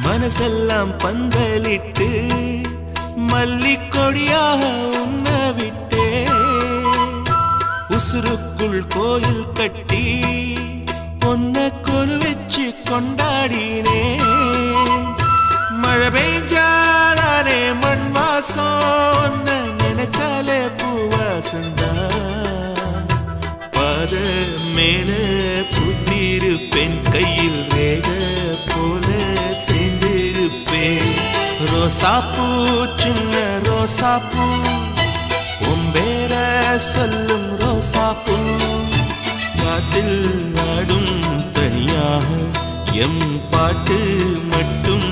மனசெல்லாம் பந்தலிட்டு மல்லிக்கொடியாக உன்ன விட்டே உசுருக்குள் கோயில் கட்டி பொன்ன கொலு வச்சு கொண்டாடினே மழை பெய்ஞ்சாதானே மண் வாசம் நினைச்சாலே பூவாசந்தா பாத மேல புத்திருப்பேன் கையில் ரேக போல சேர்ந்திருப்பேன் ரோசாப்பூ சின்ன ரோசாப்பூ உம்பேர சொல்லும் ரோசாப்பூ காட்டில் நாடும் தனியாக எம் பாட்டு மட்டும்